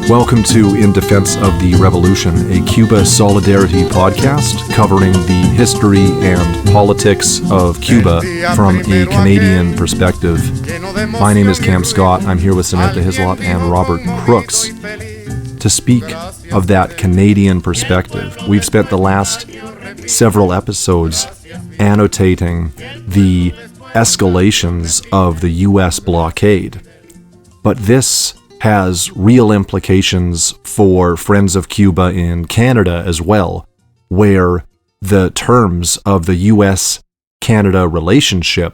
Welcome to In Defense of the Revolution, a Cuba Solidarity podcast covering the history and politics of Cuba from a Canadian perspective. My name is Cam Scott. I'm here with Samantha Hislop and Robert Crooks to speak of that Canadian perspective. We've spent the last several episodes annotating the escalations of the U.S. blockade, but this has real implications for Friends of Cuba in Canada as well, where the terms of the U.S.-Canada relationship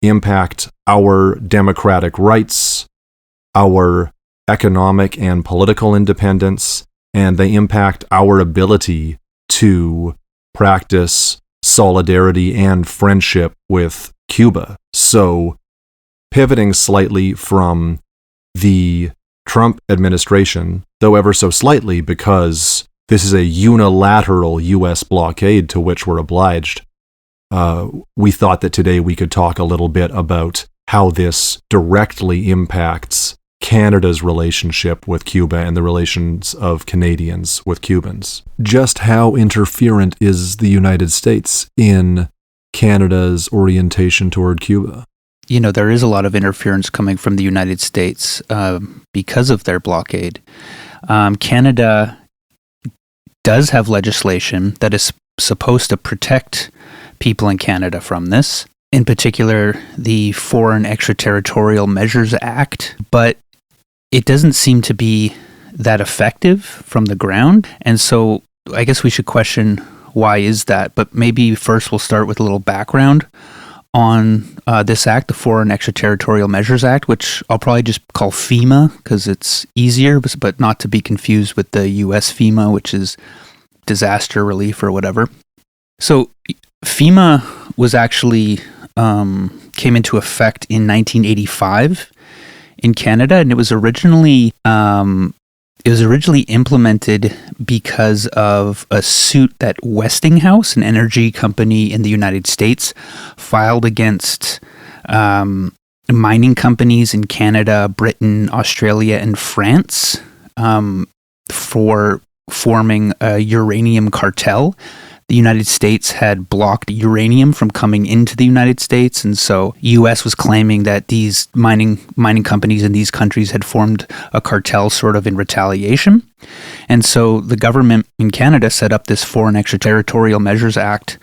impact our democratic rights, our economic and political independence, and they impact our ability to practice solidarity and friendship with Cuba. So, pivoting slightly from the Trump administration, though ever so slightly because this is a unilateral U.S. blockade to which we're obliged, we thought that today we could talk a little bit about how this directly impacts Canada's relationship with Cuba and the relations of Canadians with Cubans. Just how interferent is the United States in Canada's orientation toward Cuba? You know, there is a lot of interference coming from the United States because of their blockade. Canada does have legislation that is supposed to protect people in Canada from this, in particular the Foreign Extraterritorial Measures Act, but it doesn't seem to be that effective from the ground. And so I guess we should question why is that, but maybe first we'll start with a little background on this act, the Foreign Extraterritorial Measures Act, which I'll probably just call FEMA because it's easier, but not to be confused with the US FEMA, which is disaster relief or whatever. So FEMA was actually came into effect in 1985 in Canada, and it was originally implemented because of a suit that Westinghouse, an energy company in the United States, filed against mining companies in Canada, Britain, Australia, and France for forming a uranium cartel. The United States had blocked uranium from coming into the United States, and so U.S. was claiming that these mining companies in these countries had formed a cartel sort of in retaliation. And so the government in Canada set up this Foreign Extraterritorial Measures Act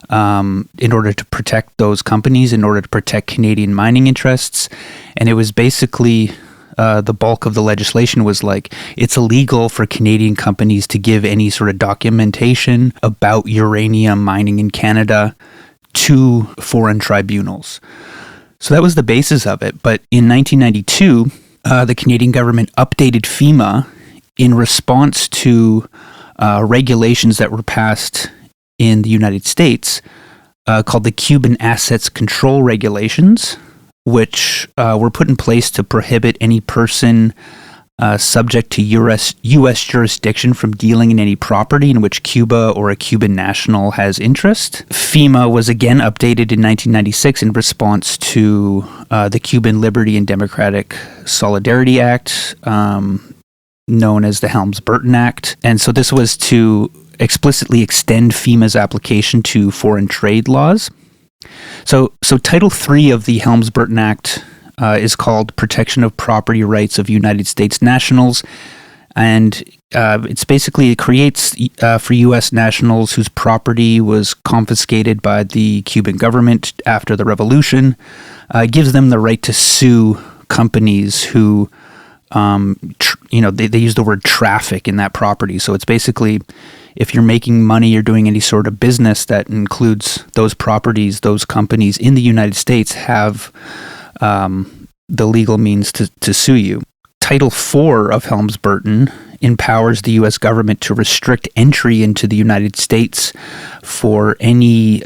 in order to protect those companies, in order to protect Canadian mining interests. And it was basically the bulk of the legislation was like, it's illegal for Canadian companies to give any sort of documentation about uranium mining in Canada to foreign tribunals. So that was the basis of it. But in 1992, the Canadian government updated FEMA in response to regulations that were passed in the United States called the Cuban Assets Control Regulations, which were put in place to prohibit any person subject to U.S. jurisdiction from dealing in any property in which Cuba or a Cuban national has interest. FEMA was again updated in 1996 in response to the Cuban Liberty and Democratic Solidarity Act, known as the Helms-Burton Act. And so this was to explicitly extend FEMA's application to foreign trade laws. So Title III of the Helms-Burton Act is called Protection of Property Rights of United States Nationals, and it creates for U.S. nationals whose property was confiscated by the Cuban government after the revolution, gives them the right to sue companies who, they use the word traffic in that property. So it's basically, if you're making money or doing any sort of business that includes those properties, those companies in the United States have the legal means to sue you. Title IV of Helms-Burton empowers the U.S. government to restrict entry into the United States for any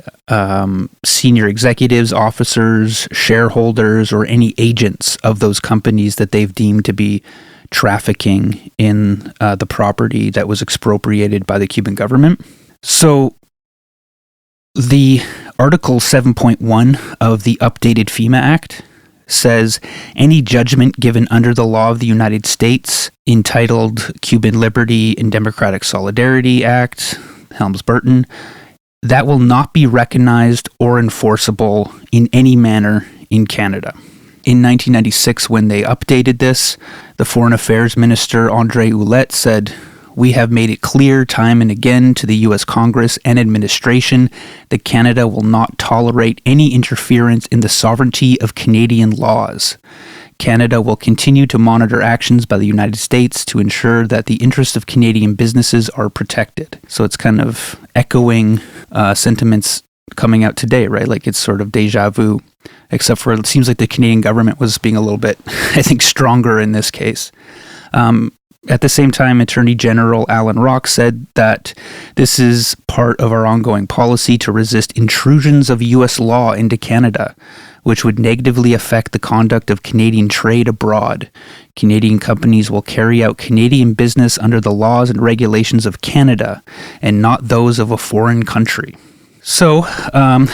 senior executives, officers, shareholders, or any agents of those companies that they've deemed to be trafficking in the property that was expropriated by the Cuban government. So the Article 7.1 of the updated FEMA Act says any judgment given under the law of the United States entitled Cuban Liberty and Democratic Solidarity Act, Helms-Burton, that will not be recognized or enforceable in any manner in Canada. In 1996, when they updated this, the Foreign Affairs Minister André Ouellette said, "We have made it clear time and again to the U.S. Congress and administration that Canada will not tolerate any interference in the sovereignty of Canadian laws. Canada will continue to monitor actions by the United States to ensure that the interests of Canadian businesses are protected." So it's kind of echoing sentiments coming out today, right? Like it's sort of deja vu, except for it seems like the Canadian government was being a little bit, I think, stronger in this case. At the same time, Attorney General Alan Rock said that this is part of our ongoing policy to resist intrusions of U.S. law into Canada, which would negatively affect the conduct of Canadian trade abroad. Canadian companies will carry out Canadian business under the laws and regulations of Canada and not those of a foreign country. So,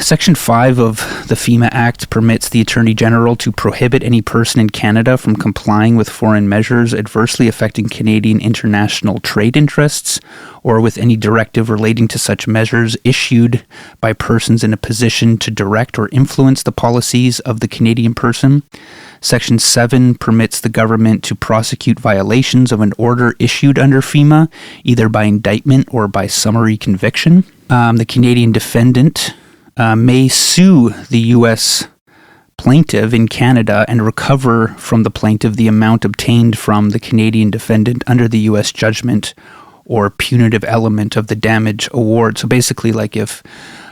Section 5 of the FEMA Act permits the Attorney General to prohibit any person in Canada from complying with foreign measures adversely affecting Canadian international trade interests or with any directive relating to such measures issued by persons in a position to direct or influence the policies of the Canadian person. Section 7 permits the government to prosecute violations of an order issued under FEMA, either by indictment or by summary conviction. The Canadian defendant may sue the U.S. plaintiff in Canada and recover from the plaintiff the amount obtained from the Canadian defendant under the U.S. judgment or punitive element of the damage award. So basically, like if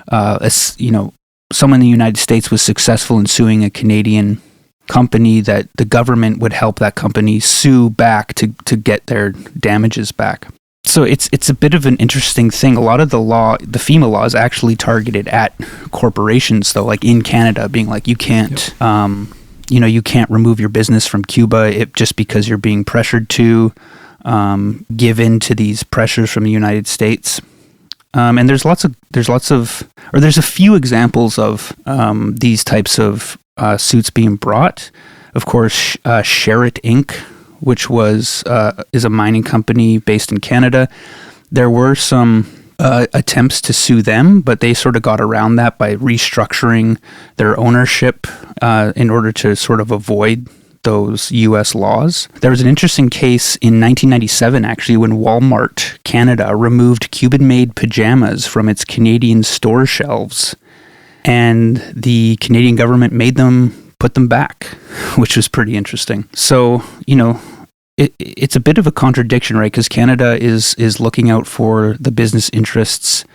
someone in the United States was successful in suing a Canadian company, that the government would help that company sue back to get their damages back. So it's a bit of an interesting thing. A lot of the FEMA law is actually targeted at corporations, though, like in Canada, being like, you can't, you can't remove your business from Cuba just because you're being pressured to give in to these pressures from the United States. And there's a few examples of these types of suits being brought. Of course, Sherritt Inc., which is a mining company based in Canada. There were some attempts to sue them, but they sort of got around that by restructuring their ownership in order to sort of avoid those U.S. laws. There was an interesting case in 1997, actually, when Walmart Canada removed Cuban-made pajamas from its Canadian store shelves, and the Canadian government made them put them back, which was pretty interesting. So, it's a bit of a contradiction, right? Because Canada is looking out for the business interests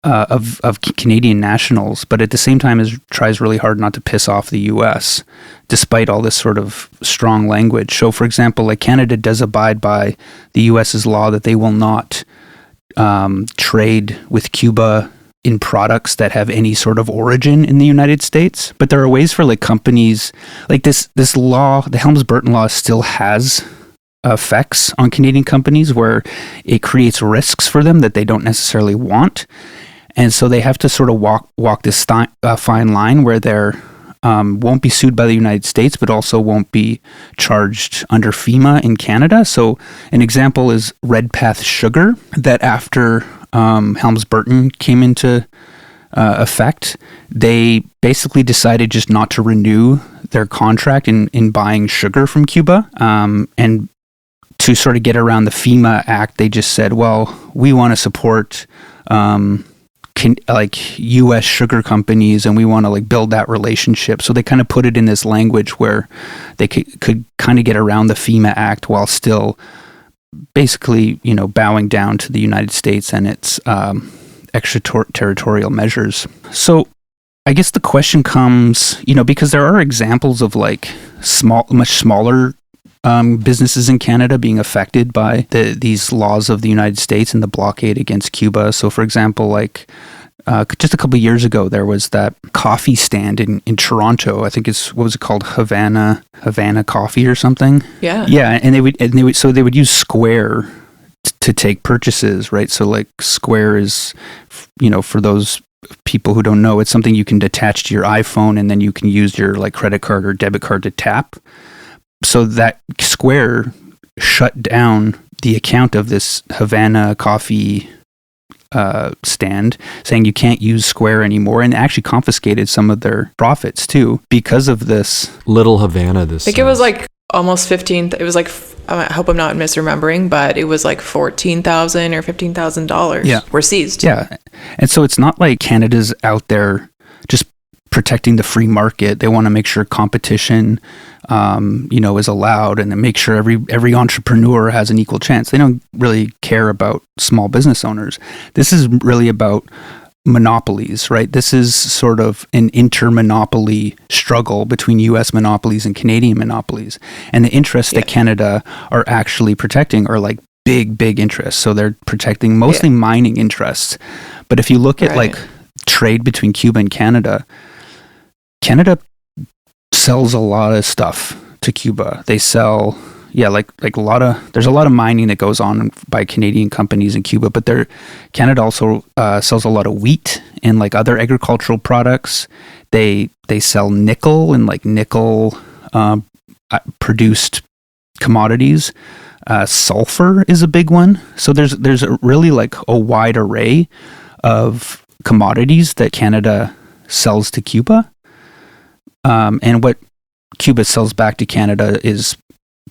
of Canadian nationals, but at the same time tries really hard not to piss off the U.S., despite all this sort of strong language. So, for example, like Canada does abide by the U.S.'s law that they will not trade with Cuba in products that have any sort of origin in the United States. But there are ways for like companies, like this law, the Helms-Burton law still has effects on Canadian companies where it creates risks for them that they don't necessarily want. And so they have to sort of walk this fine line where they're won't be sued by the United States, but also won't be charged under FEMA in Canada. So an example is Redpath Sugar, that after Helms-Burton came into effect, they basically decided just not to renew their contract in buying sugar from Cuba. And to sort of get around the FEMA Act, they just said, well, we want to support U.S. sugar companies, and we want to build that relationship. So they kind of put it in this language where they could kind of get around the FEMA Act while still basically, bowing down to the United States and its extraterritorial measures. So I guess the question comes, because there are examples of much smaller businesses in Canada being affected by these laws of the United States and the blockade against Cuba. So, for example, just a couple of years ago, there was that coffee stand in Toronto. I think what was it called? Havana Coffee or something. Yeah. Yeah, and they would use Square to take purchases, right? So Square is, for those people who don't know, it's something you can attach to your iPhone, and then you can use your like credit card or debit card to tap. So that Square shut down the account of this Havana coffee stand, saying you can't use Square anymore, and actually confiscated some of their profits too because of this. Little Havana, I think it was like almost 15. It was like, I hope I'm not misremembering, but it was like $14,000 or $15,000 were seized. Yeah. And so it's not like Canada's out there just protecting the free market. They want to make sure competition, is allowed, and make sure every entrepreneur has an equal chance. They don't really care about small business owners. This is really about monopolies, right? This is sort of an intermonopoly struggle between U.S. monopolies and Canadian monopolies. And the interests that Canada are actually protecting are like big interests. So they're protecting mostly mining interests. But if you look at like trade between Cuba and Canada sells a lot of stuff to Cuba. They sell like a lot of, there's a lot of mining that goes on by Canadian companies in Cuba, but Canada also sells a lot of wheat and like other agricultural products. They sell nickel and like nickel produced commodities. Sulfur is a big one. So there's a really like a wide array of commodities that Canada sells to Cuba. And what Cuba sells back to Canada is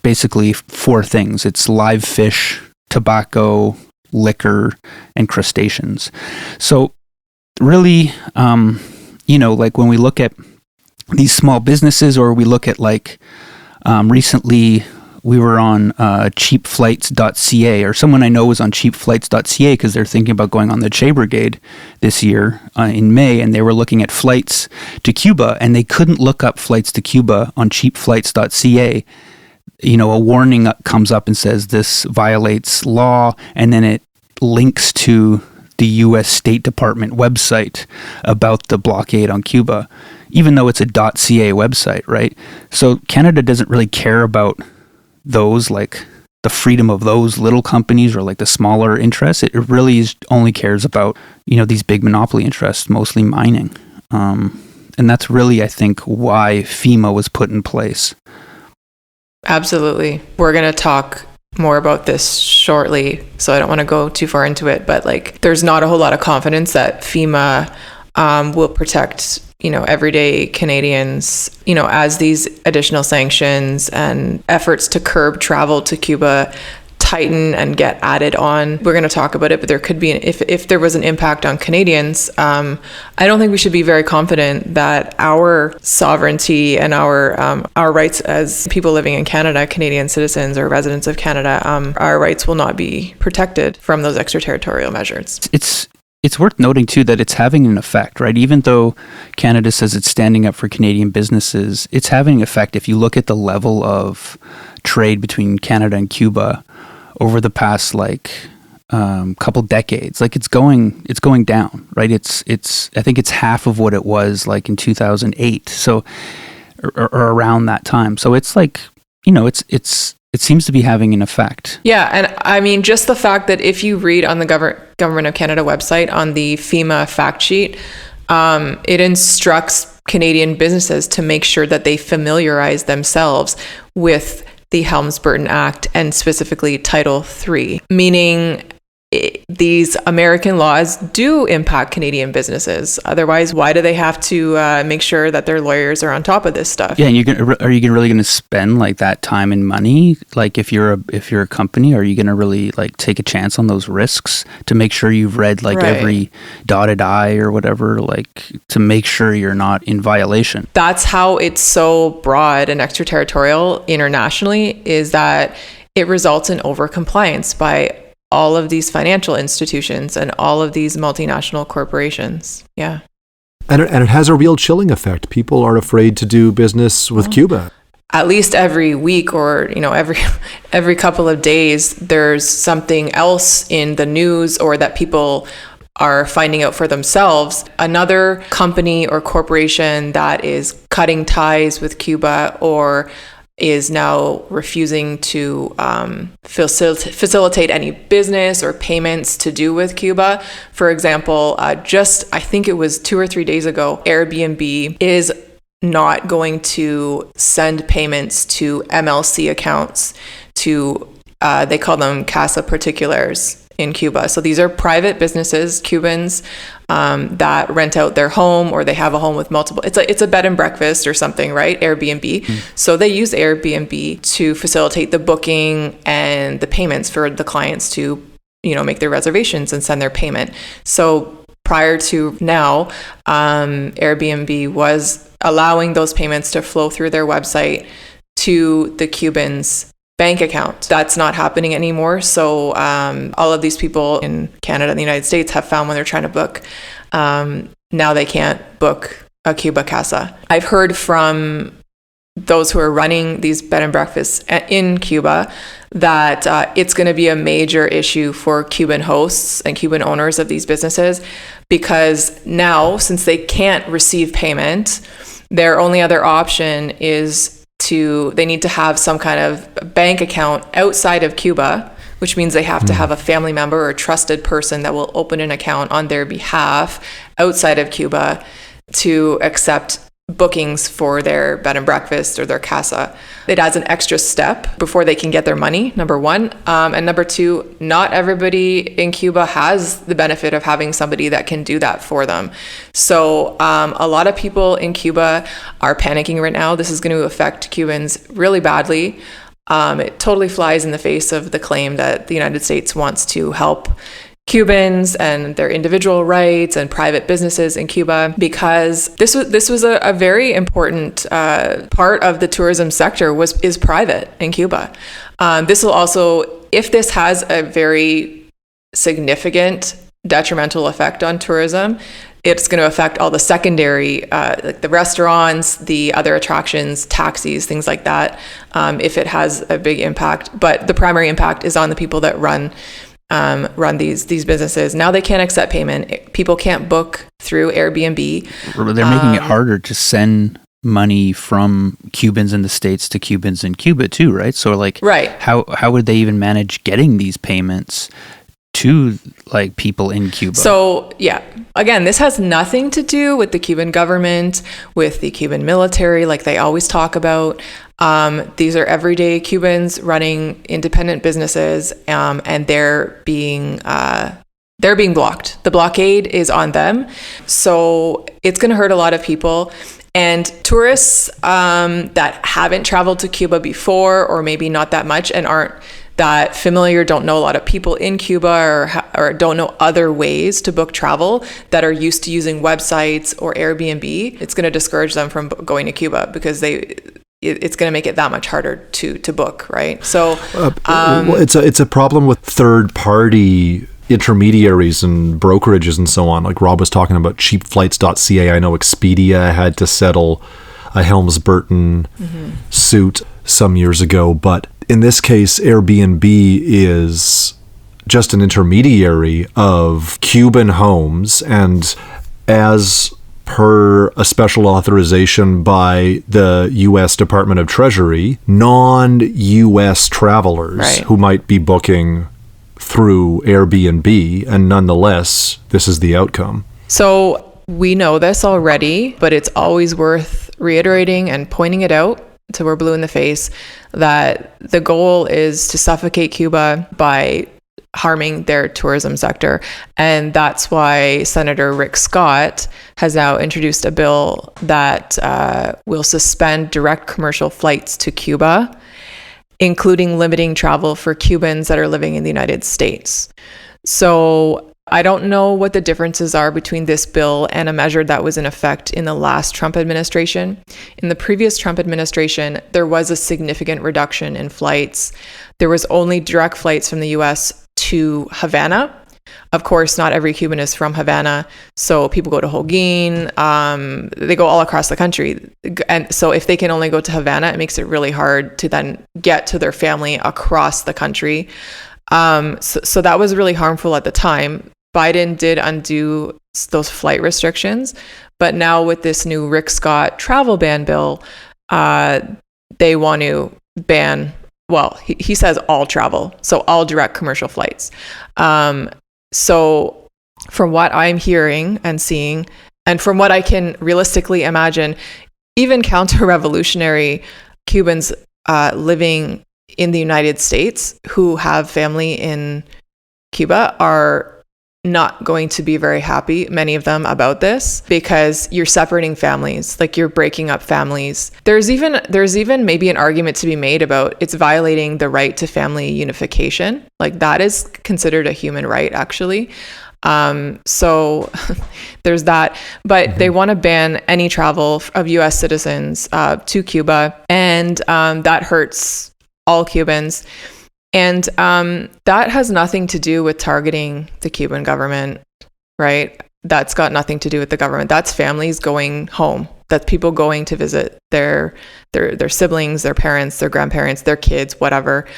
basically four things. It's live fish, tobacco, liquor, and crustaceans. So really, like when we look at these small businesses, or we look at like recently we were on cheapflights.ca, or someone I know was on cheapflights.ca because they're thinking about going on the Che Brigade this year in May, and they were looking at flights to Cuba, and they couldn't look up flights to Cuba on cheapflights.ca. A warning comes up and says this violates law, and then it links to the U.S. State Department website about the blockade on Cuba, even though it's a .ca website, right? So Canada doesn't really care about those, like the freedom of those little companies or like the smaller interests. It really only cares about, these big monopoly interests, mostly mining. And that's really, I think, why FEMA was put in place. Absolutely. We're going to talk more about this shortly, so I don't want to go too far into it, but like there's not a whole lot of confidence that FEMA will protect everyday Canadians, as these additional sanctions and efforts to curb travel to Cuba tighten and get added on. We're going to talk about it, but there could be, if there was an impact on Canadians, I don't think we should be very confident that our sovereignty and our rights as people living in Canada, Canadian citizens or residents of Canada, our rights will not be protected from those extraterritorial measures. It's worth noting, too, that it's having an effect, right? Even though Canada says it's standing up for Canadian businesses, it's having an effect. If you look at the level of trade between Canada and Cuba over the past, couple decades, it's going down, right? I think it's half of what it was, in 2008, so, or around that time. So it's it seems to be having an effect. Yeah, and I mean, just the fact that if you read on the Government of Canada website on the FEMA fact sheet, it instructs Canadian businesses to make sure that they familiarize themselves with the Helms-Burton Act and specifically Title III, meaning these American laws do impact Canadian businesses. Otherwise, why do they have to make sure that their lawyers are on top of this stuff? Yeah, and are you really going to spend that time and money? If you're a company, are you going to really take a chance on those risks to make sure you've read every dotted I or whatever, to make sure you're not in violation? That's how it's so broad and extraterritorial internationally, is that it results in overcompliance by all of these financial institutions and all of these multinational corporations. Yeah. And it has a real chilling effect. People are afraid to do business with Cuba. At least every week or, every couple of days, there's something else in the news or that people are finding out for themselves. Another company or corporation that is cutting ties with Cuba or is now refusing to facilitate any business or payments to do with Cuba. For example, I think it was 2 or 3 days ago, Airbnb is not going to send payments to MLC accounts to, they call them Casa Particulars in Cuba. So these are private businesses, Cubans, that rent out their home, or they have a home with multiple, it's a bed and breakfast or something, right? Airbnb. So they use Airbnb to facilitate the booking and the payments for the clients to, make their reservations and send their payment. So prior to now, Airbnb was allowing those payments to flow through their website to the Cubans' bank account. That's not happening anymore. So all of these people in Canada and the United States have found when they're trying to book, now they can't book a Cuba Casa. I've heard from those who are running these bed and breakfasts in Cuba that it's going to be a major issue for Cuban hosts and Cuban owners of these businesses, because now, since they can't receive payment, their only other option is they need to have some kind of bank account outside of Cuba, which means they have to have a family member or a trusted person that will open an account on their behalf outside of Cuba to accept bookings for their bed and breakfast or their casa. It adds an extra step before they can get their money, number one. And number two, not everybody in Cuba has the benefit of having somebody that can do that for them. So a lot of people in Cuba are panicking right now. This is going to affect Cubans really badly. It totally flies in the face of the claim that the United States wants to help Cubans and their individual rights and private businesses in Cuba, because this was a very important part of the tourism sector is private in Cuba. This will also, if this has a very significant detrimental effect on tourism, it's going to affect all the secondary, like the restaurants, the other attractions, taxis, things like that, if it has a big impact. But the primary impact is on the people that run these businesses. Now they can't accept payment. People can't book through Airbnb. They're making it harder to send money from Cubans in the States to Cubans in Cuba too, right? So right. How would they even manage getting these payments to people in Cuba? So yeah, again, this has nothing to do with the Cuban government, with the Cuban military, like they always talk about. These are everyday Cubans running independent businesses, and they're being blocked. The blockade is on them. So it's going to hurt a lot of people. And tourists that haven't traveled to Cuba before, or maybe not that much and aren't that familiar, don't know a lot of people in Cuba, or don't know other ways to book travel, that are used to using websites or Airbnb, it's going to discourage them from going to Cuba, because it's going to make it that much harder to book, right? So it's a problem with third-party intermediaries and brokerages and so on. Like Rob was talking about cheapflights.ca. I know Expedia had to settle a Helms-Burton suit some years ago, but in this case, Airbnb is just an intermediary of Cuban homes, and as per a special authorization by the U.S. Department of Treasury, non-U.S. travelers who might be booking through Airbnb, and nonetheless, this is the outcome. So we know this already, but it's always worth reiterating and pointing it out till we're blue in the face, that the goal is to suffocate Cuba by harming their tourism sector. And that's why Senator Rick Scott has now introduced a bill that will suspend direct commercial flights to Cuba, including limiting travel for Cubans that are living in the United States. So I don't know what the differences are between this bill and a measure that was in effect in the last Trump administration. In the previous Trump administration, there was a significant reduction in flights. There was only direct flights from the US to Havana. Of course, not every Cuban is from Havana, so people go to Holguin, they go all across the country. And so if they can only go to Havana, it makes it really hard to then get to their family across the country. So that was really harmful at the time. Biden did undo those flight restrictions, but now with this new Rick Scott travel ban bill, they want to ban, well, he says all travel, so all direct commercial flights. So from what I'm hearing and seeing, and from what I can realistically imagine, even counter-revolutionary Cubans living in the United States who have family in Cuba are not going to be very happy, many of them, about this, because you're separating families, like you're breaking up families. There's even maybe an argument to be made about it's violating the right to family unification. Like that is considered a human right, actually. So there's that, but they want to ban any travel of US citizens to Cuba, and that hurts all Cubans. And that has nothing to do with targeting the Cuban government, right? That's got nothing to do with the government. That's families going home. That's people going to visit their siblings, their parents, their grandparents, their kids, whatever.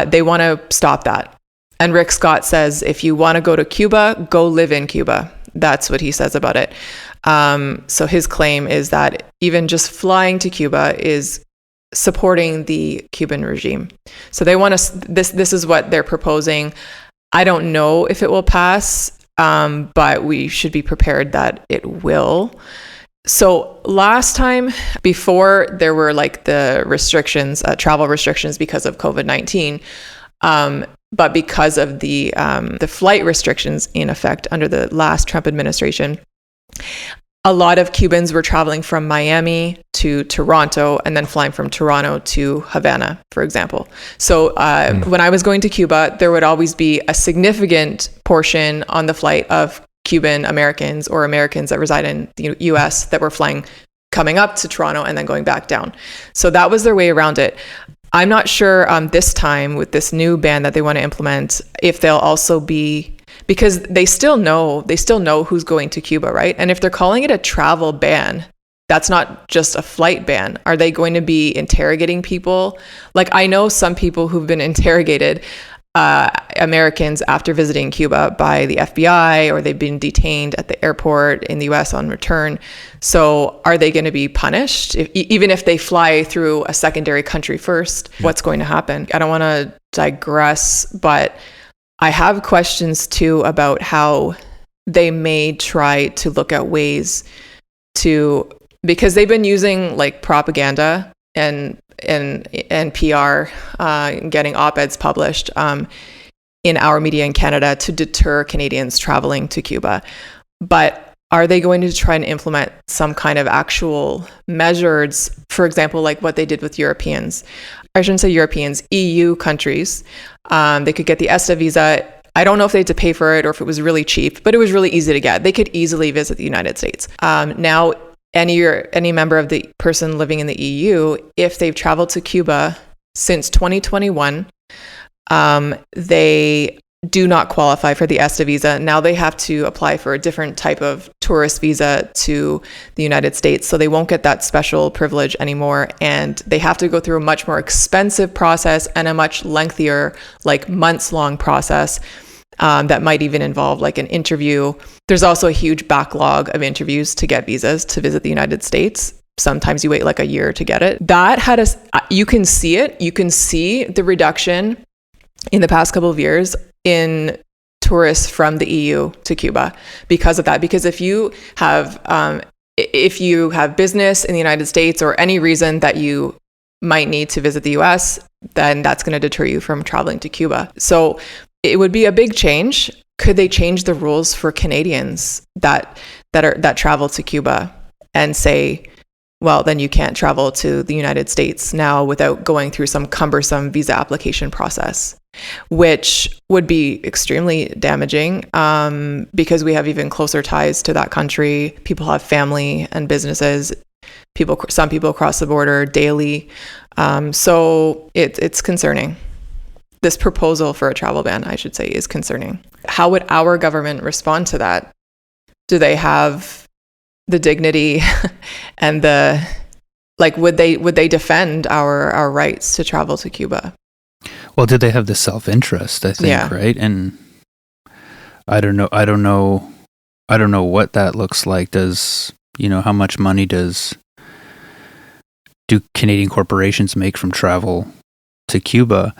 They want to stop that. And Rick Scott says, if you want to go to Cuba, go live in Cuba. That's what he says about it. So his claim is that even just flying to Cuba is supporting the Cuban regime. So they want to, this is what they're proposing. I don't know if it will pass, but we should be prepared that it will. So last time, before there were like the restrictions, travel restrictions because of COVID-19, but because of the flight restrictions in effect under the last Trump administration, a lot of Cubans were traveling from Miami to Toronto and then flying from Toronto to Havana, for example. So when I was going to Cuba, there would always be a significant portion on the flight of Cuban Americans or Americans that reside in the US that were flying, coming up to Toronto and then going back down. So that was their way around it. I'm not sure this time with this new ban that they want to implement, if they'll also be, because they still know who's going to Cuba, right? And if they're calling it a travel ban, that's not just a flight ban. Are they going to be interrogating people? Like I know some people who've been interrogated, Americans after visiting Cuba by the FBI, or they've been detained at the airport in the US on return. So are they going to be punished? Even if they fly through a secondary country first, what's going to happen? I don't want to digress, but I have questions too about how they may try to look at ways to, because they've been using like propaganda and PR, getting op-eds published in our media in Canada to deter Canadians traveling to Cuba. But are they going to try and implement some kind of actual measures, for example, like what they did with Europeans? I shouldn't say Europeans, EU countries. They could get the ESTA visa. I don't know if they had to pay for it or if it was really cheap, but it was really easy to get. They could easily visit the United States. Now, any member of the person living in the EU, if they've traveled to Cuba since 2021, they do not qualify for the ESTA visa. Now they have to apply for a different type of tourist visa to the United States. So they won't get that special privilege anymore. And they have to go through a much more expensive process and a much lengthier, like months-long process that might even involve like an interview. There's also a huge backlog of interviews to get visas to visit the United States. Sometimes you wait like a year to get it. That had you can see it. You can see the reduction in the past couple of years in tourists from the EU to Cuba because of that. Because if you have business in the United States or any reason that you might need to visit the US, then that's going to deter you from traveling to Cuba. So it would be a big change. Could they change the rules for Canadians that travel to Cuba and say, well, then you can't travel to the United States now without going through some cumbersome visa application process, which would be extremely damaging because we have even closer ties to that country. People have family and businesses. Some people cross the border daily. So it's concerning. This proposal for a travel ban, I should say, is concerning. How would our government respond to that? Do they have the dignity and would they defend our rights to travel to Cuba? Well, did they have the self-interest, I think, right? And I don't know what that looks like. How much money does do Canadian corporations make from travel to Cuba?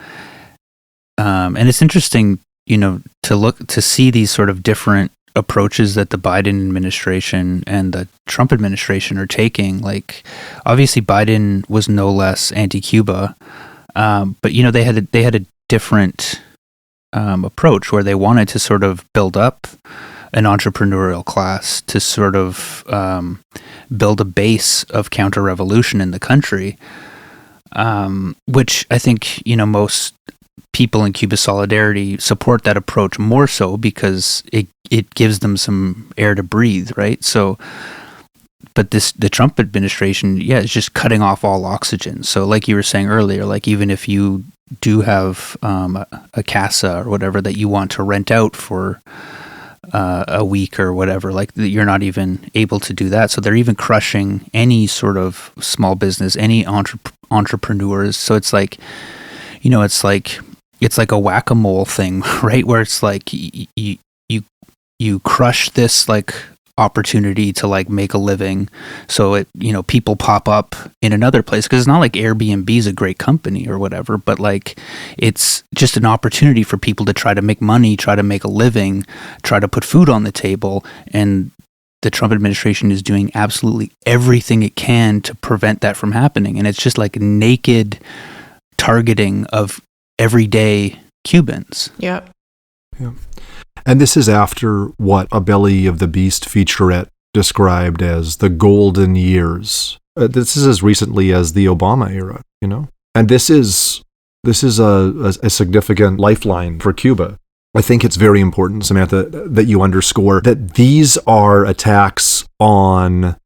And it's interesting, to see these sort of different approaches that the Biden administration and the Trump administration are taking. Like, obviously, Biden was no less anti-Cuba, but they had a different approach where they wanted to sort of build up an entrepreneurial class to sort of build a base of counter-revolution in the country, which I think most people in Cuba Solidarity support that approach more so because it gives them some air to breathe, right? So, but the Trump administration, is just cutting off all oxygen. So, like you were saying earlier, like even if you do have a casa or whatever that you want to rent out for a week or whatever, like you're not even able to do that. So they're even crushing any sort of small business, any entrepreneurs. So it's like, it's like a whack-a-mole thing, right? Where it's like you crush this like opportunity to like make a living, so it people pop up in another place, because it's not like Airbnb is a great company or whatever, but like it's just an opportunity for people to try to make money, try to make a living, try to put food on the table, and the Trump administration is doing absolutely everything it can to prevent that from happening. And it's just like naked targeting of everyday Cubans. Yeah. And this is after what a Belly of the Beast featurette described as the golden years. This is as recently as the Obama era, And this is a significant lifeline for Cuba. I think it's very important, Samantha, that you underscore that these are attacks on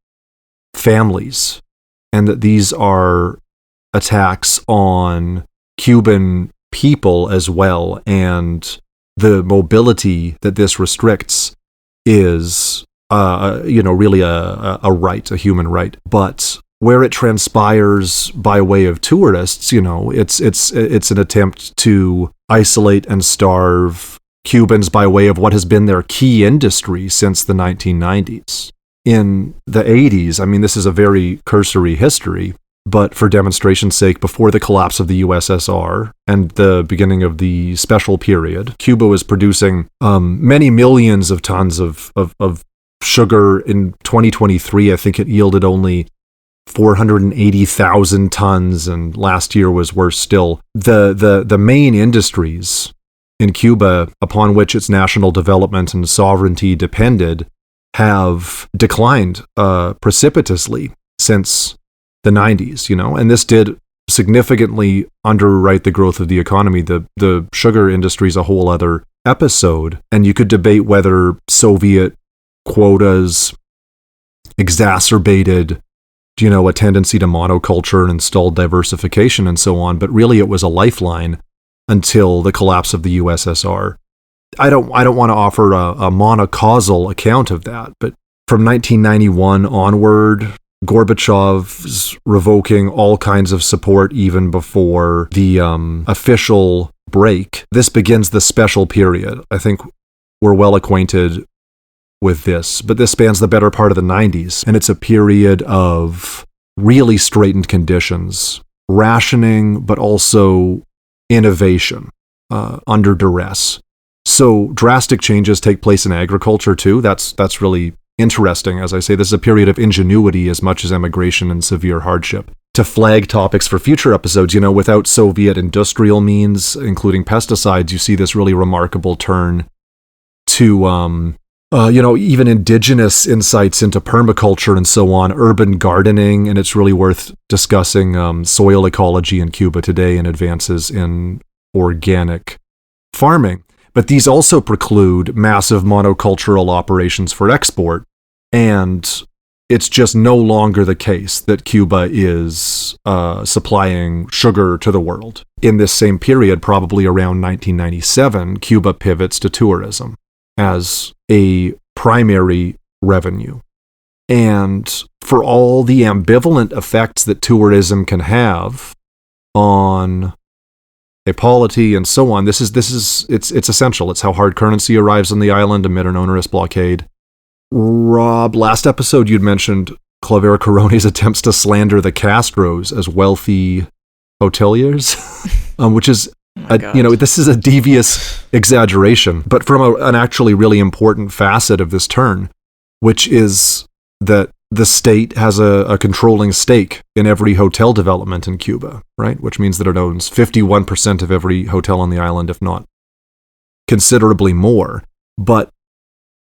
families, and that these are attacks on Cuban people as well, and the mobility that this restricts is, really a right, a human right. But where it transpires by way of tourists, it's an attempt to isolate and starve Cubans by way of what has been their key industry since the 1990s. In the 80s, I mean, this is a very cursory history, but for demonstration's sake, before the collapse of the USSR and the beginning of the special period, Cuba was producing many millions of tons of sugar. In 2023, I think it yielded only 480,000 tons, and last year was worse still. The main industries in Cuba upon which its national development and sovereignty depended have declined precipitously since the 90s, and this did significantly underwrite the growth of the economy. The sugar industry is a whole other episode, and you could debate whether Soviet quotas exacerbated, a tendency to monoculture and installed diversification and so on, but really it was a lifeline until the collapse of the USSR. I don't want to offer a monocausal account of that, but from 1991 onward, Gorbachev's revoking all kinds of support even before the official break. This begins the special period. I think we're well acquainted with this, but this spans the better part of the 90s, and it's a period of really straitened conditions, rationing, but also innovation under duress. So drastic changes take place in agriculture too. That's really interesting. As I say, this is a period of ingenuity as much as emigration and severe hardship. To flag topics for future episodes, without Soviet industrial means, including pesticides, you see this really remarkable turn to, even indigenous insights into permaculture and so on, urban gardening, and it's really worth discussing soil ecology in Cuba today and advances in organic farming. But these also preclude massive monocultural operations for export, and it's just no longer the case that Cuba is supplying sugar to the world. In this same period, probably around 1997, Cuba pivots to tourism as a primary revenue. And for all the ambivalent effects that tourism can have on a polity and so on, it's essential. It's how hard currency arrives on the island amid an onerous blockade. Rob, last episode you'd mentioned Claver Corone's attempts to slander the Castros as wealthy hoteliers, which is, this is a devious exaggeration, but from an actually really important facet of this turn, which is that the state has a controlling stake in every hotel development in Cuba, right? Which means that it owns 51% of every hotel on the island, if not considerably more. But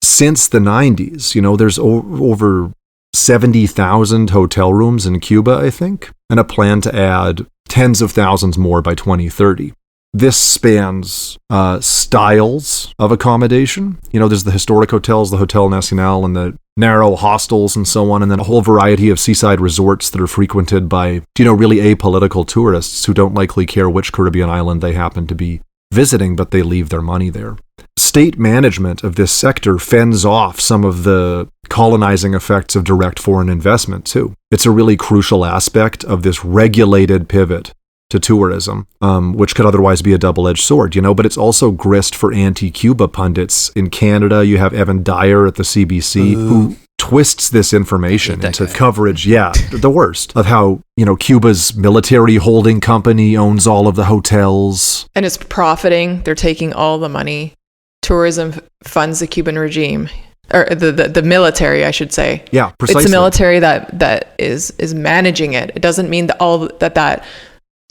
since the 90s, there's over 70,000 hotel rooms in Cuba, I think, and a plan to add tens of thousands more by 2030. This spans styles of accommodation. There's the historic hotels, the Hotel Nacional, and the narrow hostels and so on, and then a whole variety of seaside resorts that are frequented by, really apolitical tourists who don't likely care which Caribbean island they happen to be visiting, but they leave their money there. State management of this sector fends off some of the colonizing effects of direct foreign investment, too. It's a really crucial aspect of this regulated pivot to tourism, which could otherwise be a double-edged sword, but it's also grist for anti-Cuba pundits. In Canada, you have Evan Dyer at the CBC, who twists this information into coverage, the worst, of how, Cuba's military holding company owns all of the hotels. And it's profiting. They're taking all the money. Tourism funds the Cuban regime. Or the military, I should say. Yeah, precisely. It's the military that is managing it. It doesn't mean that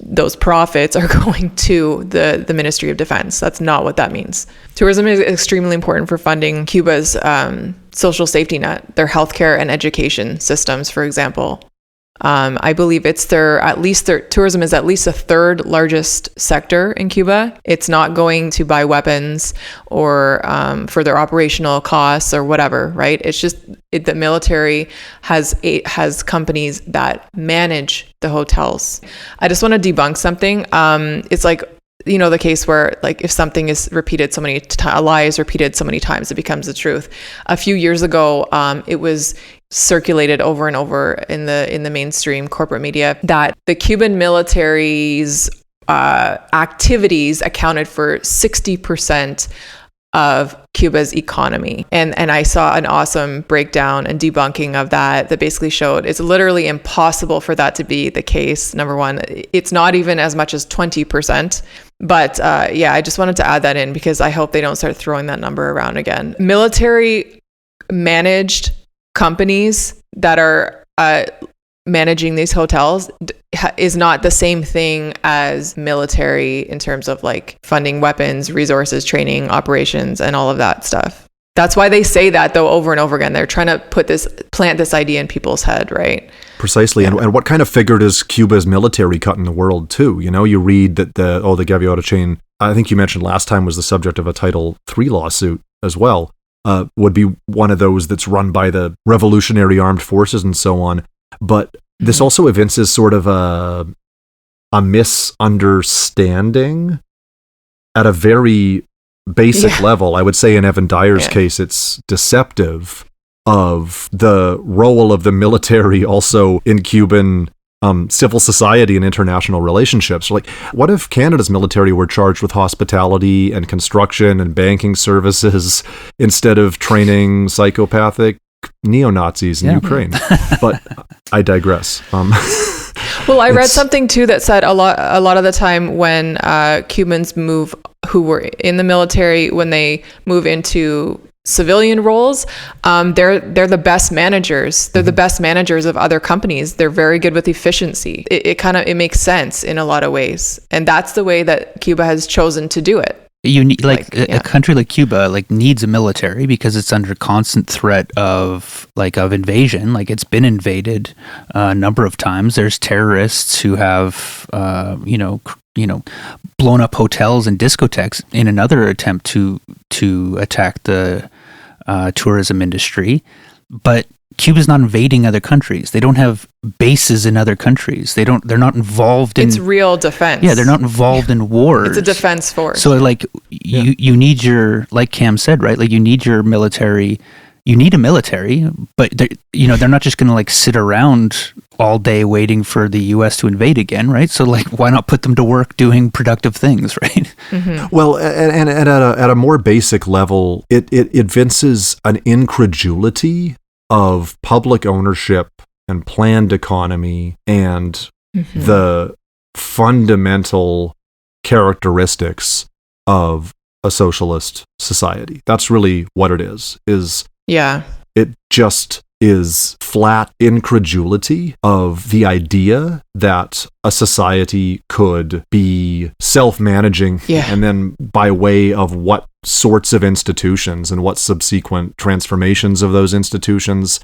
those profits are going to the Ministry of Defense. That's not what that means. Tourism is extremely important for funding Cuba's social safety net, their healthcare and education systems, for example. I believe their tourism is at least the third largest sector in Cuba. It's not going to buy weapons or for their operational costs or whatever, right? It's just the military has companies that manage the hotels. I just want to debunk something. It's like, the case where, like, if something is repeated so many a lie is repeated so many times, it becomes the truth. A few years ago, it was circulated over and over in the mainstream corporate media that the Cuban military's activities accounted for 60% of Cuba's economy. And I saw an awesome breakdown and debunking of that basically showed it's literally impossible for that to be the case. Number one, it's not even as much as 20%. But I just wanted to add that in because I hope they don't start throwing that number around again. Military managed companies that are managing these hotels is not the same thing as military in terms of like funding weapons, resources, training, operations, and all of that stuff. That's why they say that, though, over and over again. They're trying to plant this idea in people's head, right? Precisely. Yeah. And what kind of figure does Cuba's military cut in the world, too? You read that the Gaviota chain, I think you mentioned last time, was the subject of a Title III lawsuit as well, would be one of those that's run by the Revolutionary Armed Forces and so on. But this also evinces sort of a misunderstanding at a very basic level. I would say in Evan Dyer's case, it's deceptive of the role of the military also in Cuban civil society and international relationships. Like, what if Canada's military were charged with hospitality and construction and banking services instead of training psychopathic neo-Nazis in Ukraine? But I digress. Well, I read something too that said a lot of the time when Cubans who were in the military, when they move into civilian roles, they're the best managers. They're the best managers of other companies. They're very good with efficiency. It makes sense in a lot of ways, and that's the way that Cuba has chosen to do it. You need a country like Cuba needs a military because it's under constant threat of invasion. Like, it's been invaded a number of times. There's terrorists who have blown up hotels and discotheques in another attempt to attack the tourism industry. But Cuba's not invading other countries. They don't have bases in other countries. They're not involved in... It's real defense. Yeah, they're not involved in wars. It's a defense force. So you need your, like Cam said, right? Like, you need your military. You need a military, but they're not just going to sit around all day waiting for the U.S. to invade again, right? So why not put them to work doing productive things, right? Mm-hmm. Well, and at a more basic level, it evinces an incredulity of public ownership and planned economy and the fundamental characteristics of a socialist society. That's really what it is. It just is flat incredulity of the idea that a society could be self-managing, and then by way of what sorts of institutions and what subsequent transformations of those institutions,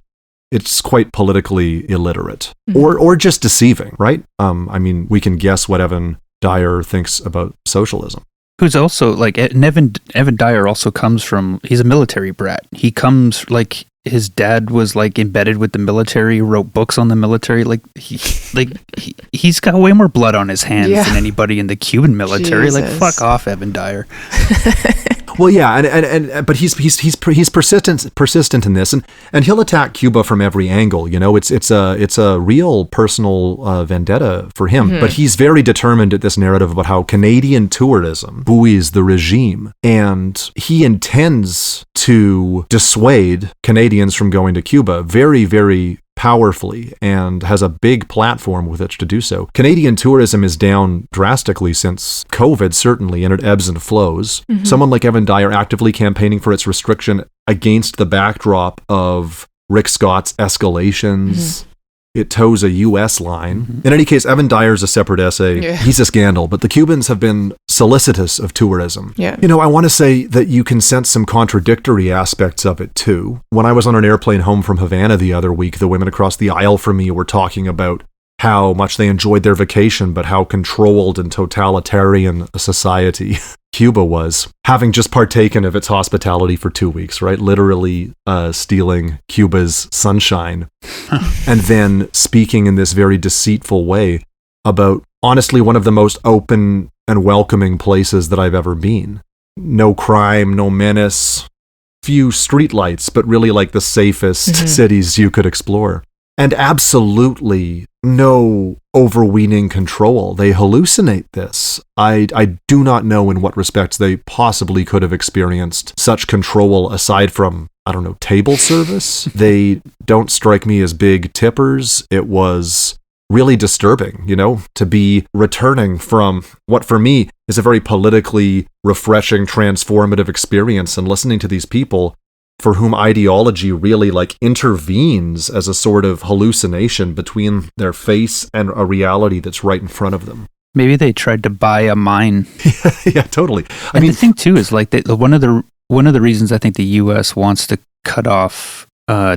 it's quite politically illiterate or just deceiving, right? I mean, we can guess what Evan Dyer thinks about socialism. Who's also like, and Evan Dyer also comes from, he's a military brat. He comes like, his dad was like embedded with the military, wrote books on the military. Like he's got way more blood on his hands than anybody in the Cuban military. Jesus. Like, fuck off, Evan Dyer. Well, yeah, and but he's persistent in this, and he'll attack Cuba from every angle. You know, it's a real personal vendetta for him. But he's very determined at this narrative about how Canadian tourism buoys the regime, and he intends to dissuade Canadians from going to Cuba very, very powerfully, and has a big platform with which to do so. Canadian tourism is down drastically since COVID, certainly, and it ebbs and flows. Someone like Evan Dyer actively campaigning for its restriction against the backdrop of Rick Scott's escalations. It toes a U.S. line. In any case, Evan Dyer's a separate essay. He's a scandal, but the Cubans have been solicitous of tourism. You know, I want to say that you can sense some contradictory aspects of it too. When I was on an airplane home from Havana the other week, the women across the aisle from me were talking about how much they enjoyed their vacation, but how controlled and totalitarian a society Cuba was, having just partaken of its hospitality for 2 weeks, right? Literally stealing Cuba's sunshine. And then speaking in this very deceitful way about, honestly, one of the most open and welcoming places that I've ever been. No crime, no menace, few streetlights, but really like the safest cities you could explore. And absolutely no overweening control. They hallucinate this. I do not know in what respects they possibly could have experienced such control aside from, I don't know, table service. They don't strike me as big tippers. It was really disturbing, you know, to be returning from what for me is a very politically refreshing, transformative experience, and listening to these people for whom ideology really like intervenes as a sort of hallucination between their face and a reality that's right in front of them. Maybe they tried to buy a mine. Yeah, totally. I mean, the thing too is like one of the reasons I think the U.S. wants to cut off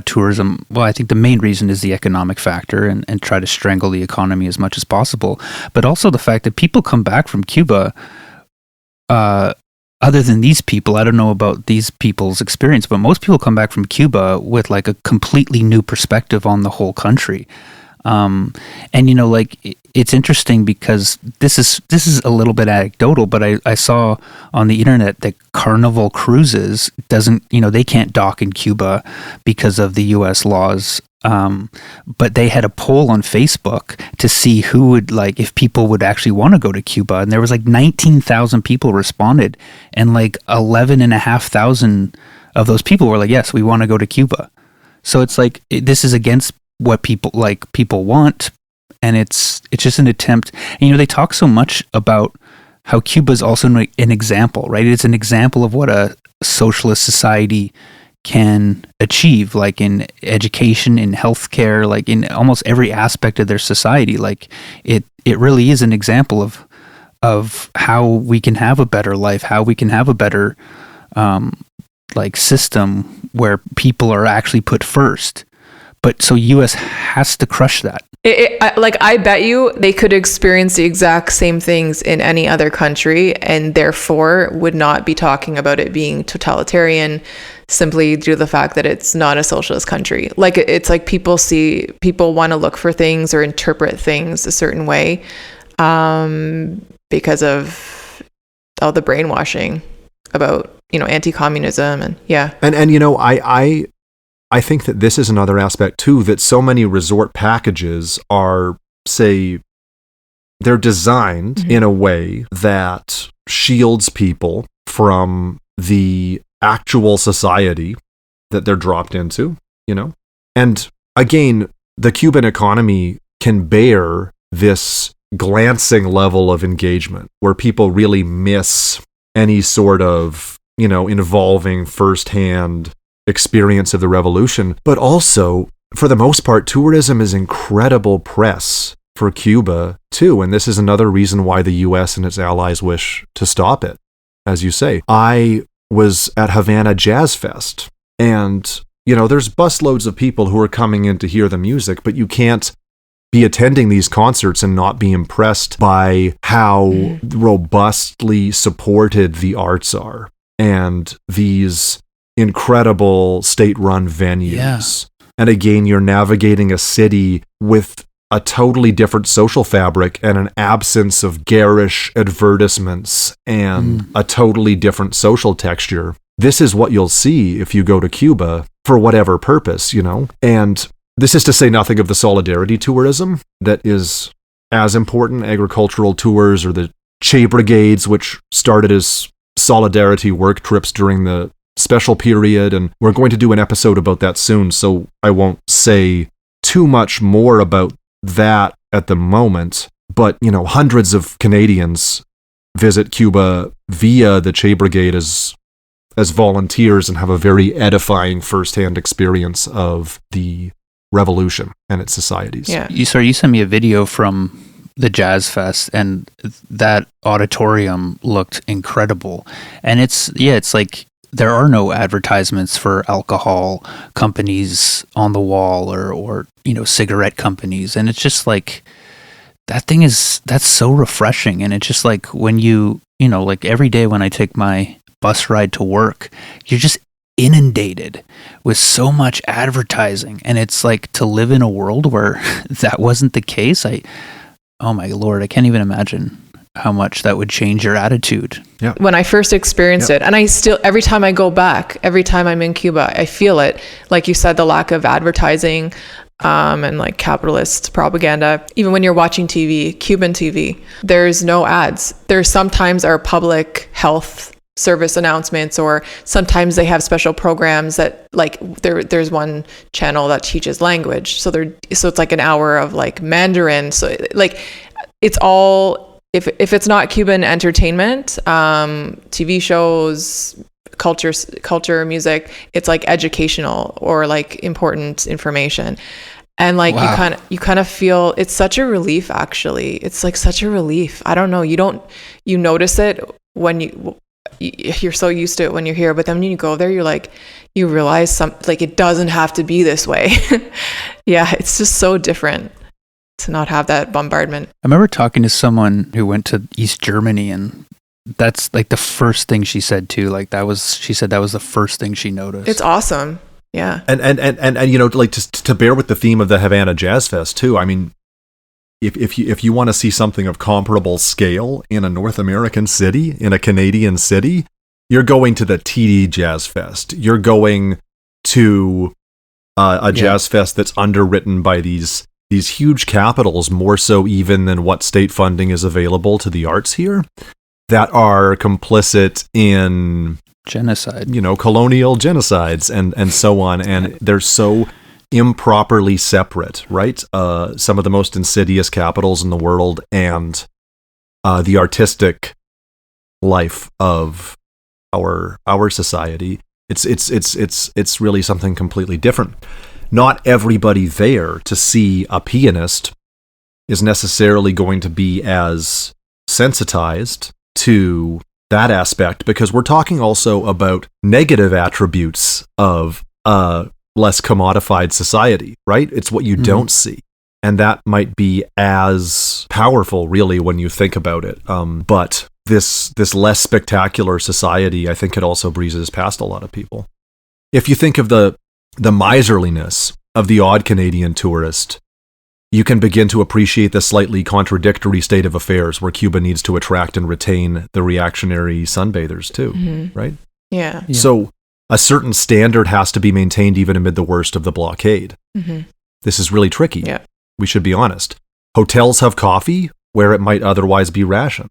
tourism. Well, I think the main reason is the economic factor and try to strangle the economy as much as possible. But also the fact that people come back from Cuba. Other than these people, I don't know about these people's experience, but most people come back from Cuba with like a completely new perspective on the whole country. And you know, like it's interesting because this is a little bit anecdotal, but I saw on the internet that Carnival Cruises they can't dock in Cuba because of the U.S. laws. But they had a poll on Facebook to see who would like, if people would actually want to go to Cuba. And there was like 19,000 people responded, and like 11,500 of those people were like, yes, we want to go to Cuba. So it's like, this is against what people want. And it's just an attempt. And, you know, they talk so much about how Cuba is also an example, right? It's an example of what a socialist society can achieve, like in education, in healthcare, like in almost every aspect of their society. Like it really is an example of how we can have a better life, how we can have a better like system where people are actually put first. But so U.S. has to crush that. I bet you they could experience the exact same things in any other country, and therefore would not be talking about it being totalitarian simply due to the fact that it's not a socialist country. Like it's like people want to look for things or interpret things a certain way because of all the brainwashing about, you know, anti-communism and And you know, I think that this is another aspect too, that so many resort packages are, say, they're designed in a way that shields people from the actual society that they're dropped into, you know? And again, the Cuban economy can bear this glancing level of engagement where people really miss any sort of, involving firsthand experience of the revolution. But also, for the most part, tourism is incredible press for Cuba too. And this is another reason why the US and its allies wish to stop it. As you say, I was at Havana Jazz Fest, and, there's busloads of people who are coming in to hear the music, but you can't be attending these concerts and not be impressed by how robustly supported the arts are and these incredible state-run venues. Yeah. And again, you're navigating a city with a totally different social fabric and an absence of garish advertisements and a totally different social texture. This is what you'll see if you go to Cuba for whatever purpose, And this is to say nothing of the solidarity tourism that is as important, agricultural tours or the Che Brigades, which started as solidarity work trips during the special period. And we're going to do an episode about that soon, so I won't say too much more about that at the moment. But, hundreds of Canadians visit Cuba via the Che Brigade as volunteers and have a very edifying firsthand experience of the revolution and its societies. Yeah. You sent me a video from the Jazz Fest, and that auditorium looked incredible. And it's like there are no advertisements for alcohol companies on the wall or cigarette companies. And it's just like, that's so refreshing. And it's just like when like every day when I take my bus ride to work, you're just inundated with so much advertising. And it's like to live in a world where that wasn't the case. Oh my Lord, I can't even imagine how much that would change your attitude. Yeah. When I first experienced it, and I still, every time I go back, every time I'm in Cuba, I feel it. Like you said, the lack of advertising and like capitalist propaganda. Even when you're watching TV, Cuban TV, there's no ads. There sometimes are public health service announcements, or sometimes they have special programs that like there's one channel that teaches language. So it's like an hour of like Mandarin. So like it's all, if it's not Cuban entertainment, TV shows, culture, music, it's like educational or like important information. And like, wow. you kind of feel it's such a relief, actually. It's like such a relief. I don't know. You notice it when you're so used to it when you're here, but then when you go there, you realize it doesn't have to be this way. Yeah. It's just so different to not have that bombardment. I remember talking to someone who went to East Germany, and that's like the first thing she said too. She said that was the first thing she noticed. It's awesome. Yeah. And like just to bear with the theme of the Havana Jazz Fest too. I mean, if you want to see something of comparable scale in a North American city, in a Canadian city, you're going to the TD Jazz Fest. You're going to a jazz fest that's underwritten by these huge capitals, more so even than what state funding is available to the arts here, that are complicit in genocide, colonial genocides and so on. And they're so improperly separate, right? Some of the most insidious capitals in the world and the artistic life of our society. It's really something completely different. Not everybody there to see a pianist is necessarily going to be as sensitized to that aspect, because we're talking also about negative attributes of less commodified society, right? It's what you don't see. And that might be as powerful, really, when you think about it. But this less spectacular society, I think it also breezes past a lot of people. If you think of the miserliness of the odd Canadian tourist, you can begin to appreciate the slightly contradictory state of affairs where Cuba needs to attract and retain the reactionary sunbathers too, right? Yeah. So a certain standard has to be maintained even amid the worst of the blockade. This is really tricky. Yeah. We should be honest. Hotels have coffee where it might otherwise be rationed,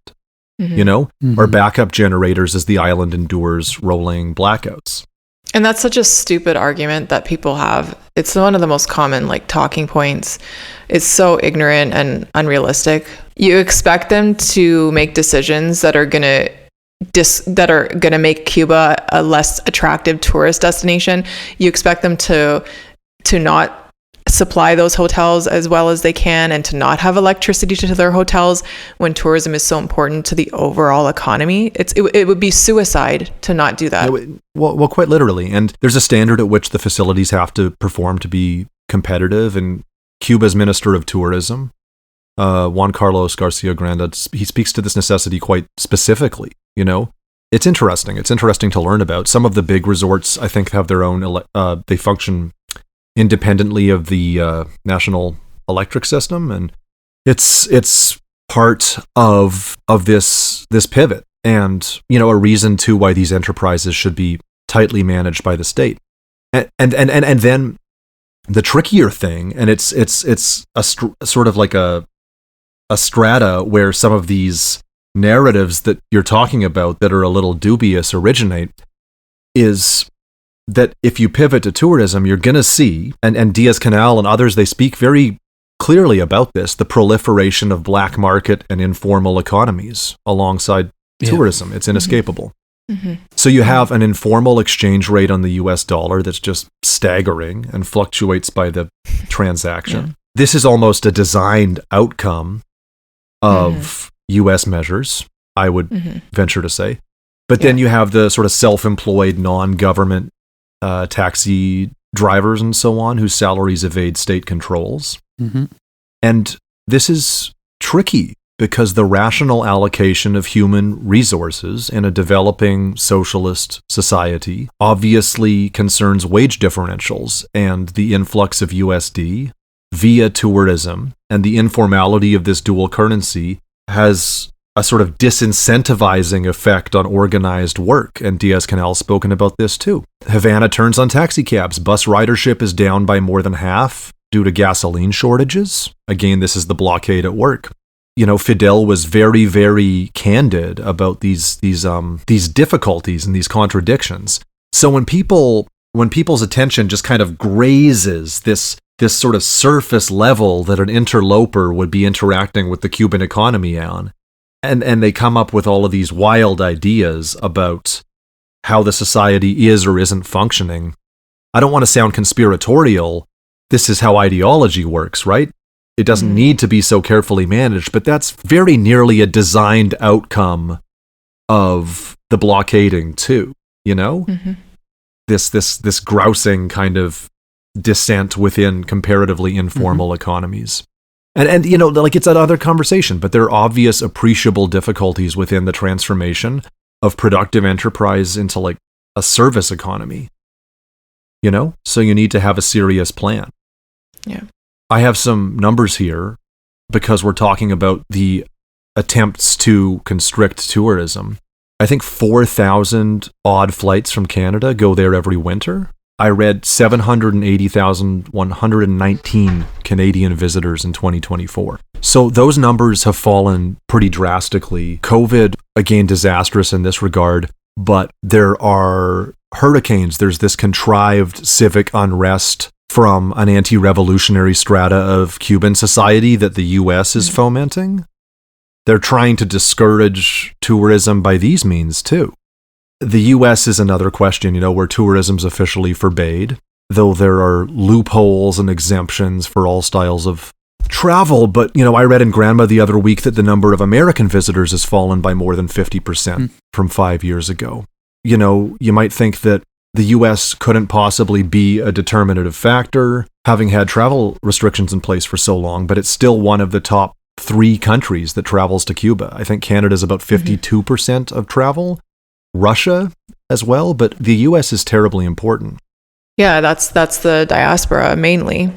or backup generators as the island endures rolling blackouts. And that's such a stupid argument that people have. It's one of the most common like talking points. It's so ignorant and unrealistic. You expect them to make decisions that are gonna make Cuba a less attractive tourist destination. You expect them to not supply those hotels as well as they can, and to not have electricity to their hotels when tourism is so important to the overall economy. It would be suicide to not do that. Well, quite literally. And there's a standard at which the facilities have to perform to be competitive. And Cuba's Minister of Tourism, Juan Carlos Garcia Granda, he speaks to this necessity quite specifically. You know, it's interesting. It's interesting to learn about. Some of the big resorts, I think, have their own. They function independently of the national electric system, and it's part of this pivot, and you know, a reason too why these enterprises should be tightly managed by the state. And then the trickier thing, and it's a sort of like a strata where some of these narratives that you're talking about that are a little dubious originate, is that if you pivot to tourism, you're going to see, and Diaz-Canel and others, they speak very clearly about this, the proliferation of black market and informal economies alongside tourism. It's inescapable. Mm-hmm. So you have an informal exchange rate on the US dollar that's just staggering and fluctuates by the transaction. Yeah. This is almost a designed outcome of US measures, I would venture to say. But then you have the sort of self-employed, non-government taxi drivers and so on, whose salaries evade state controls. Mm-hmm. And this is tricky because the rational allocation of human resources in a developing socialist society obviously concerns wage differentials, and the influx of USD via tourism and the informality of this dual currency has a sort of disincentivizing effect on organized work, and Diaz-Canel's spoken about this too. Havana turns on taxi cabs. Bus ridership is down by more than half due to gasoline shortages. Again, this is the blockade at work. You know, Fidel was very, very candid about these difficulties and these contradictions. So when people's attention just kind of grazes this sort of surface level that an interloper would be interacting with the Cuban economy on, and they come up with all of these wild ideas about how the society is or isn't functioning. I don't want to sound conspiratorial. This is how ideology works, right? It doesn't need to be so carefully managed, but that's very nearly a designed outcome of the blockading too, you know? Mm-hmm. This grousing kind of descent within comparatively informal economies. And you know, like, it's another conversation, but there are obvious appreciable difficulties within the transformation of productive enterprise into like a service economy. You know? So you need to have a serious plan. Yeah. I have some numbers here because we're talking about the attempts to constrict tourism. I think 4,000 odd flights from Canada go there every winter. I read 780,119 Canadian visitors in 2024. So those numbers have fallen pretty drastically. COVID, again, disastrous in this regard, but there are hurricanes. There's this contrived civic unrest from an anti-revolutionary strata of Cuban society that the U.S. is fomenting. They're trying to discourage tourism by these means, too. The U.S. is another question, you know, where tourism's officially forbade, though there are loopholes and exemptions for all styles of travel. But, you know, I read in Grandma the other week that the number of American visitors has fallen by more than 50% from 5 years ago. You know, you might think that the U.S. couldn't possibly be a determinative factor, having had travel restrictions in place for so long, but it's still one of the top 3 countries that travels to Cuba. I think Canada's about 52% of travel. Russia as well, but the U.S. is terribly important. Yeah, that's the diaspora mainly,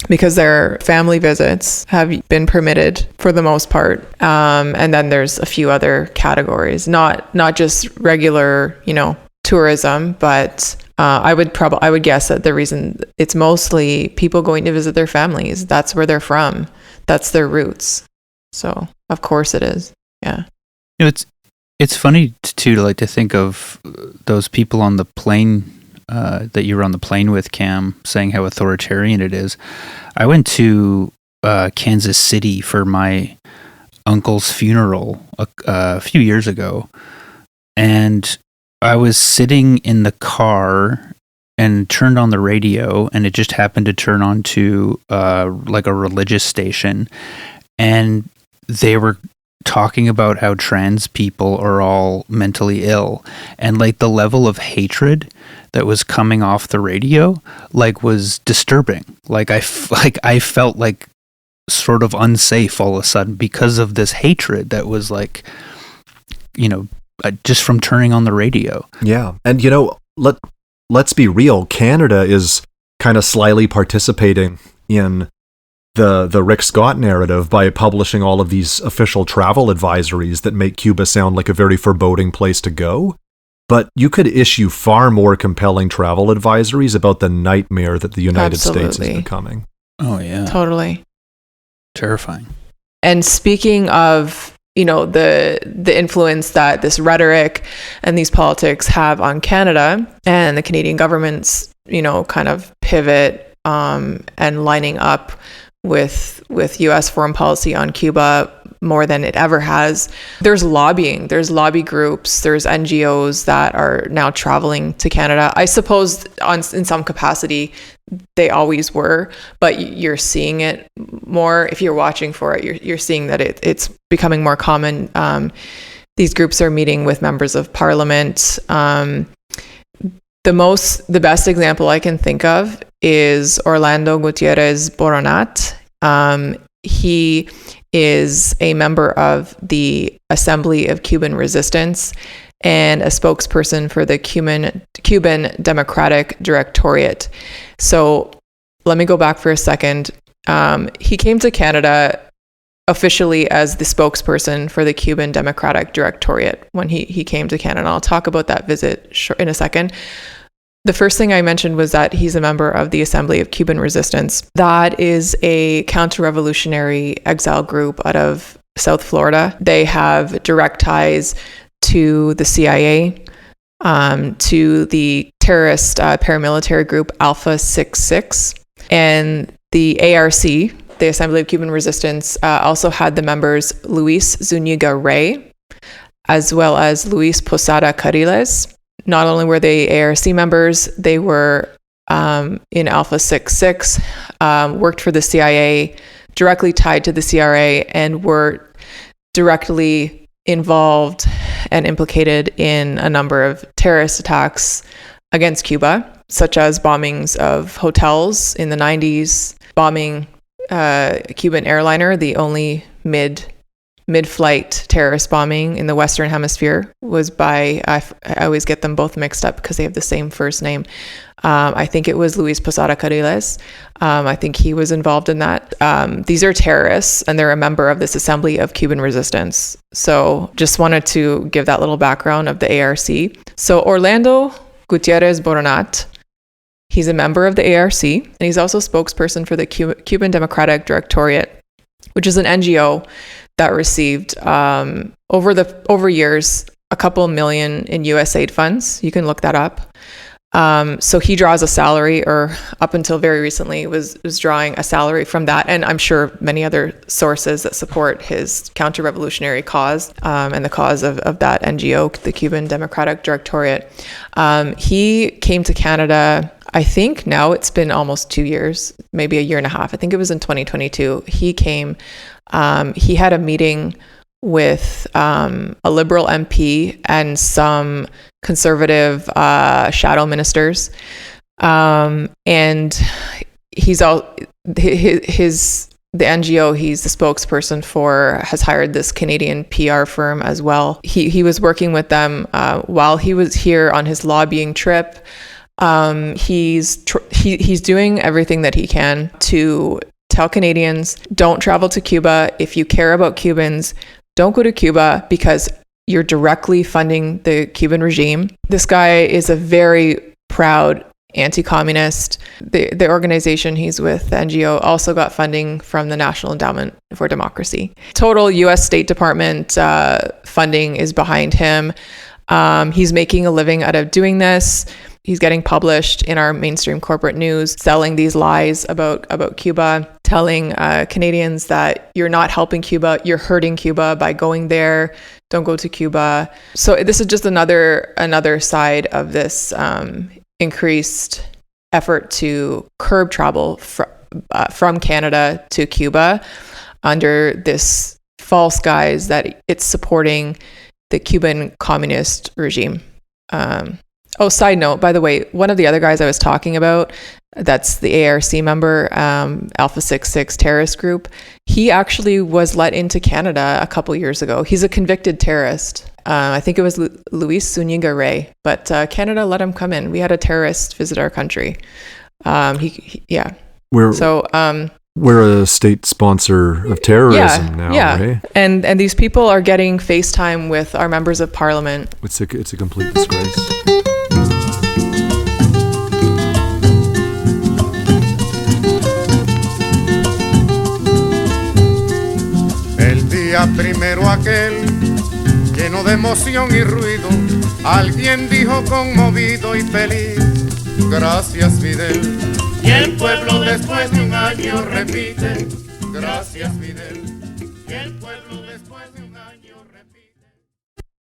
because their family visits have been permitted for the most part, and then there's a few other categories, not just regular, you know, tourism, but I would guess that the reason it's mostly people going to visit their families. That's where they're from. That's their roots. So of course it is. Yeah. You know, it's funny too to think of those people on the plane that you were on the plane with, Cam, saying how authoritarian it is. I went to Kansas City for my uncle's funeral a few years ago, and I was sitting in the car and turned on the radio, and it just happened to turn on to like a religious station, and they were talking about how trans people are all mentally ill, and like the level of hatred that was coming off the radio like was disturbing. Like I felt like sort of unsafe all of a sudden because of this hatred that was like, just from turning on the radio. Yeah. And let's be real, Canada is kind of slyly participating in the Rick Scott narrative by publishing all of these official travel advisories that make Cuba sound like a very foreboding place to go. But you could issue far more compelling travel advisories about the nightmare that the United States is becoming. Oh, yeah. Totally. Terrifying. And speaking of, the influence that this rhetoric and these politics have on Canada and the Canadian government's, kind of pivot and lining up with U.S. foreign policy on Cuba more than it ever has. There's lobbying, there's lobby groups, there's NGOs that are now traveling to Canada. I suppose in some capacity they always were, but you're seeing it more. If you're watching for it, you're seeing that it's becoming more common. These groups are meeting with members of parliament. The best example I can think of is Orlando Gutierrez Boronat. He is a member of the Assembly of Cuban Resistance and a spokesperson for the Cuban Democratic Directorate. So let me go back for a second. He came to Canada officially as the spokesperson for the Cuban Democratic Directorate when he came to Canada. I'll talk about that visit in a second. The first thing I mentioned was that he's a member of the Assembly of Cuban Resistance. That is a counter-revolutionary exile group out of South Florida. They have direct ties to the CIA, to the terrorist paramilitary group Alpha 66, and the ARC, the Assembly of Cuban Resistance, also had the members Luis Zuniga Rey, as well as Luis Posada Carriles. Not only were they ARC members, they were in Alpha 66, worked for the CIA, directly tied to the CIA, and were directly involved and implicated in a number of terrorist attacks against Cuba, such as bombings of hotels in the 90s, bombing a Cuban airliner, the only mid-flight terrorist bombing in the Western Hemisphere was by, I always get them both mixed up because they have the same first name. I think it was Luis Posada Carriles. I think he was involved in that. These are terrorists, and they're a member of this Assembly of Cuban Resistance. So just wanted to give that little background of the ARC. So Orlando Gutierrez Boronat, he's a member of the ARC, and he's also spokesperson for the Cuban Democratic Directorate, which is an NGO that received over years a couple million in USAID funds. You can look that up. So he draws a salary, or up until very recently was drawing a salary from that, and I'm sure many other sources that support his counter-revolutionary cause and the cause of that NGO, the Cuban Democratic Directorate. He came to Canada, I think now it's been almost 2 years, maybe a year and a half. I think it was in 2022. He came, he had a meeting with a Liberal MP and some conservative shadow ministers, and he's all the NGO he's the spokesperson for has hired this Canadian PR firm as well. He was working with them while he was here on his lobbying trip. He's doing everything that he can to tell Canadians, don't travel to Cuba. If you care about Cubans, don't go to Cuba because you're directly funding the Cuban regime. This guy is a very proud anti-communist. The organization he's with, the NGO, also got funding from the National Endowment for Democracy. Total U.S. State Department funding is behind him. He's making a living out of doing this. He's getting published in our mainstream corporate news, selling these lies about Cuba, telling Canadians that you're not helping Cuba, you're hurting Cuba by going there. Don't go to Cuba. So this is just another side of this increased effort to curb travel from Canada to Cuba under this false guise that it's supporting the Cuban communist regime. Side note, by the way, one of the other guys I was talking about, that's the ARC member, Alpha 66 terrorist group, he actually was let into Canada a couple years ago. He's a convicted terrorist. I think it was Luis Zuniga Rey, but Canada let him come in. We had a terrorist visit our country. We're a state sponsor of terrorism now, right? And these people are getting FaceTime with our members of parliament. It's a complete disgrace. El día primero aquel, lleno de emoción y ruido, alguien dijo conmovido y feliz, gracias Fidel. Y el pueblo después de un año repite, gracias Fidel. Y el pueblo